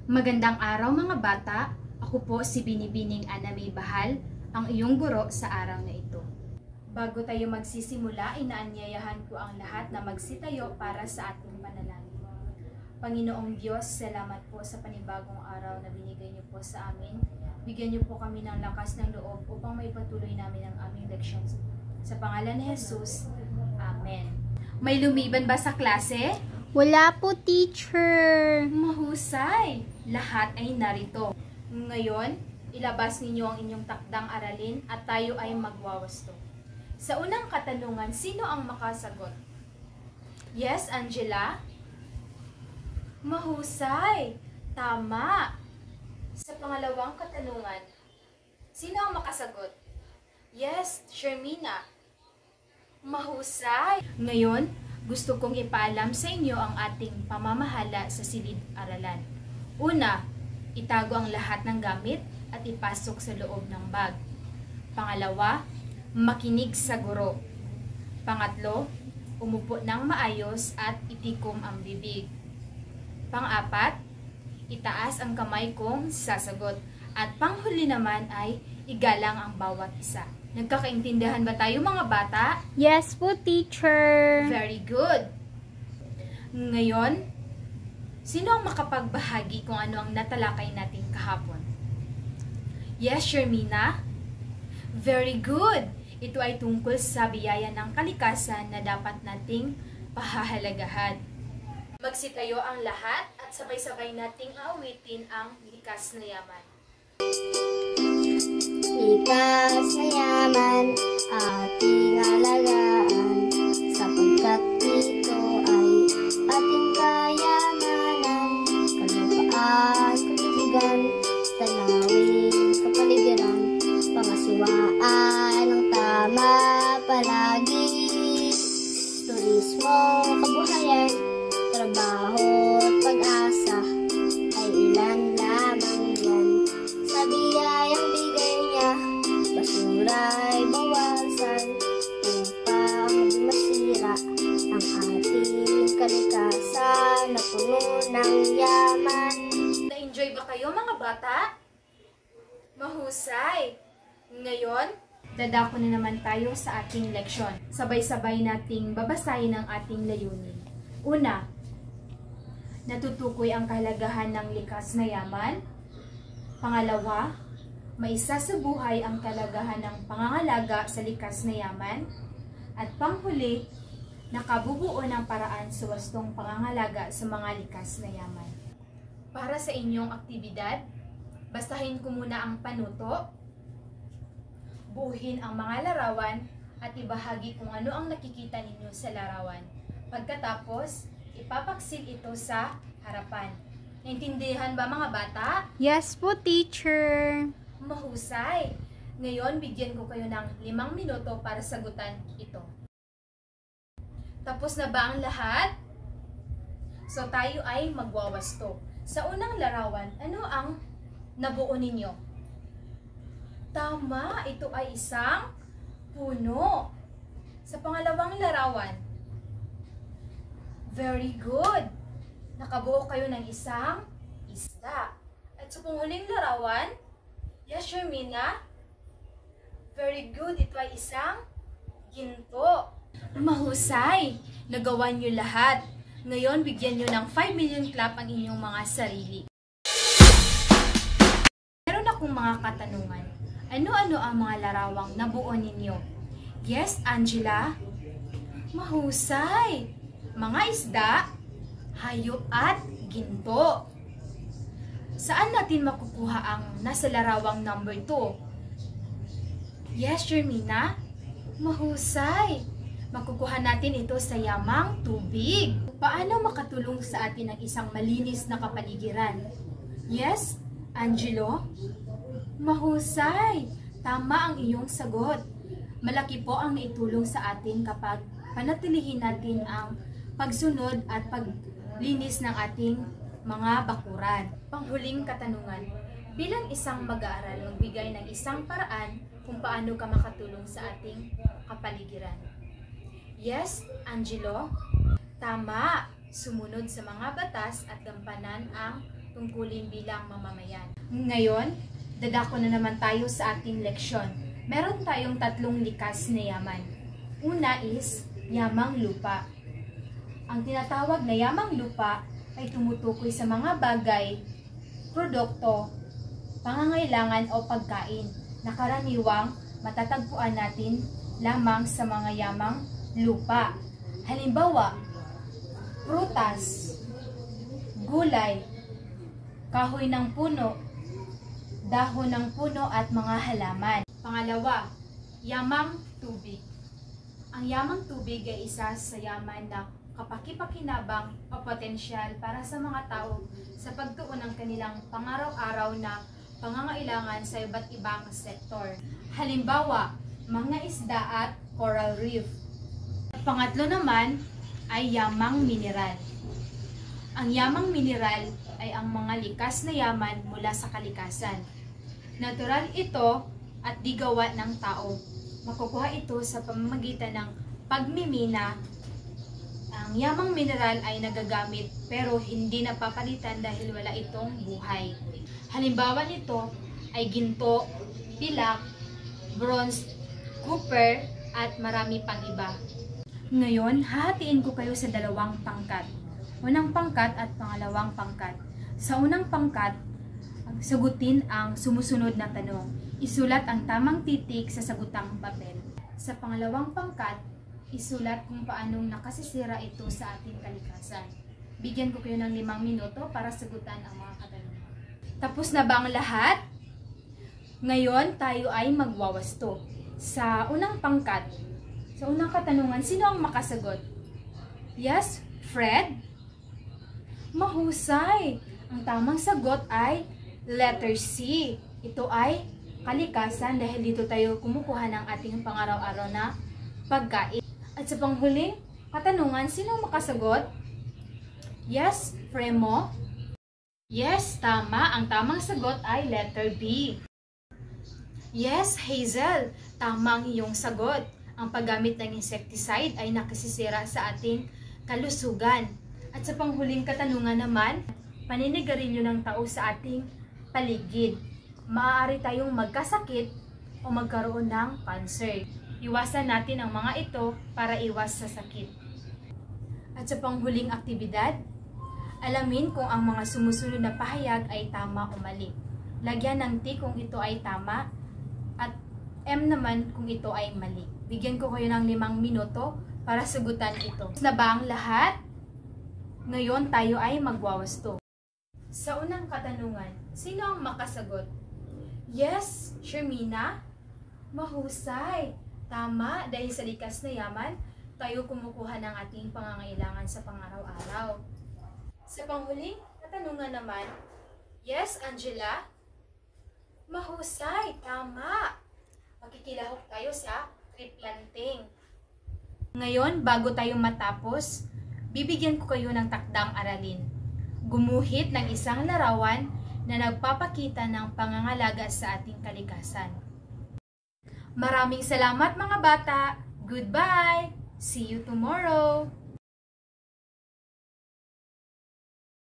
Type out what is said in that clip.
Magandang araw mga bata, ako po si Binibining Ana May Bahal, ang iyong guro sa araw na ito. Bago tayo magsisimula, inaanyayahan ko ang lahat na magsitayo para sa ating panalangin. Panginoong Diyos, salamat po sa panibagong araw na binigay niyo po sa amin. Bigyan niyo po kami ng lakas ng loob upang maipatuloy namin ang aming leksyon. Sa pangalan ni Jesus, Amen. May lumiban ba sa klase? Wala po, teacher. Mahusay! Lahat ay narito. Ngayon, ilabas ninyo ang inyong takdang aralin at tayo ay magwawasto. Sa unang katanungan, sino ang makasagot? Yes, Angela? Mahusay! Tama! Sa pangalawang katanungan, sino ang makasagot? Yes, Shermina. Mahusay! Ngayon, gusto kong ipaalam sa inyo ang ating pamamahala sa silid-aralan. Una, itago ang lahat ng gamit at ipasok sa loob ng bag. Pangalawa, makinig sa guro. Pangatlo, umupo ng maayos at itikom ang bibig. Pang-apat, itaas ang kamay kung sasagot. At panghuli naman ay igalang ang bawat isa. Nagkakaintindihan ba tayo mga bata? Yes po, teacher. Very good. Ngayon, sino ang makapagbahagi kung ano ang natalakay natin kahapon? Yes, Shermina? Very good. Ito ay tungkol sa biyaya ng kalikasan na dapat nating pahahalagahan. Magsitayo ang lahat at sabay-sabay nating aawitin ang likas na yaman. Likas na yaman, ating alagaan, sapagkat ito ay ating kayamanan. Kalupaan, katubigan, tanawin, kapaligiran, pangasiwaan ng tama palagi. Turismo, kabuhayan, trabaho at pag-asa, ay ilan lamang yan sa biyayang bigay niya. Basura'y bawasan upang di masira ang ating kalikasan na puno ng yaman. Na-enjoy ba kayo mga bata? Mahusay! Ngayon, dadako na naman tayo sa ating leksyon. Sabay-sabay nating babasahin ang ating layunin. Una, natutukoy ang kahalagahan ng likas na yaman. Pangalawa, maisasabuhay ang kalagahan ng pangangalaga sa likas na yaman. At panghuli, nakabubuo ng paraan sa wastong pangangalaga sa mga likas na yaman. Para sa inyong aktibidad, basahin ko muna ang panuto, buuhin ang mga larawan, at ibahagi kung ano ang nakikita ninyo sa larawan. Pagkatapos, ipapaksil ito sa harapan. Naintindihan ba mga bata? Yes po, teacher. Mahusay! Ngayon, bigyan ko kayo ng 5 minuto para sagutan ito. Tapos na ba ang lahat? So, tayo ay magwawasto. Sa unang larawan, ano ang nabuo ninyo? Tama! Ito ay isang puno. Sa pangalawang larawan, very good! Nakabuo kayo ng isang isda. At sa panghuling larawan, yes, Shermina? Very good. Ito ay isang ginto. Mahusay! Nagawa niyo lahat. Ngayon, bigyan niyo ng 5 million clap ang inyong mga sarili. Meron akong mga katanungan. Ano-ano ang mga larawang nabuo ninyo? Yes, Angela? Mahusay! Mga isda, hayop at ginto. Saan natin makukuha ang nasa larawang number 2? Yes, Shermina? Mahusay! Makukuha natin ito sa yamang tubig. Paano makatulong sa atin ang isang malinis na kapaligiran? Yes, Angelo? Mahusay! Tama ang iyong sagot. Malaki po ang naitulong sa atin kapag panatilihin natin ang pagsunod at paglinis ng ating mga bakuran. Panghuling katanungan. Bilang isang mag-aaral, magbigay ng isang paraan kung paano ka makatulong sa ating kapaligiran. Yes, Angelo? Tama! Sumunod sa mga batas at gampanan ang tungkulin bilang mamamayan. Ngayon, dadako na naman tayo sa ating leksyon. Meron tayong 3 likas na yaman. Una is yamang lupa. Ang tinatawag na yamang lupa ay tumutukoy sa mga bagay, produkto, pangangailangan o pagkain na karaniwang matatagpuan natin lamang sa mga yamang lupa. Halimbawa, prutas, gulay, kahoy ng puno, dahon ng puno at mga halaman. Pangalawa, yamang tubig. Ang yamang tubig ay isa sa yaman na kapaki-pakinabang o potensyal para sa mga tao sa pagtuon ng kanilang pangaraw-araw na pangangailangan sa iba't ibang sektor. Halimbawa, mga isda at coral reef. Pangatlo naman ay yamang mineral. Ang yamang mineral ay ang mga likas na yaman mula sa kalikasan. Natural ito at di gawa ng tao. Makukuha ito sa pamamagitan ng pagmimina. Ang yamang mineral ay nagagamit pero hindi napapalitan dahil wala itong buhay. Halimbawa nito ay ginto, pilak, bronze, copper, at marami pang iba. Ngayon, hahatiin ko kayo sa 2 pangkat. Unang pangkat at pangalawang pangkat. Sa unang pangkat, sagutin ang sumusunod na tanong. Isulat ang tamang titik sa sagutang papel. Sa pangalawang pangkat, isulat kung paanong nakasisira ito sa ating kalikasan. Bigyan ko kayo ng 5 minuto para sagutan ang mga katanungan. Tapos na ba ang lahat? Ngayon, tayo ay magwawasto. Sa unang pangkat, sa unang katanungan, sino ang makasagot? Yes, Fred? Mahusay! Ang tamang sagot ay letter C. Ito ay kalikasan dahil dito tayo kumukuha ng ating pangaraw-araw na pagkain. At sa panghuling katanungan, sino ang makasagot? Yes, Fremo? Yes, tama. Ang tamang sagot ay letter B. Yes, Hazel. Tama ang iyong sagot. Ang paggamit ng insecticide ay nakasisira sa ating kalusugan. At sa panghuling katanungan naman, paninigarilyo ng tao sa ating paligid. Maaari tayong magkasakit o magkaroon ng cancer. Iwasan natin ang mga ito para iwas sa sakit. At sa panghuling aktibidad, alamin kung ang mga sumusunod na pahayag ay tama o mali. Lagyan ng T kung ito ay tama at M naman kung ito ay mali. Bigyan ko kayo ng 5 minuto para sagutan ito. Na ba ang lahat? Ngayon tayo ay magwawasto. Sa unang katanungan, sino ang makasagot? Yes, Shermina? Mahusay! Tama, dahil sa likas na yaman, tayo kumukuha ng ating pangangailangan sa pangaraw-araw. Sa panghuling katanungan naman, yes, Angela? Mahusay! Tama! Makikilahok tayo sa tree planting. Ngayon, bago tayo matapos, bibigyan ko kayo ng takdang aralin. Gumuhit ng isang larawan na nagpapakita ng pangangalaga sa ating kalikasan. Maraming salamat mga bata! Goodbye! See you tomorrow!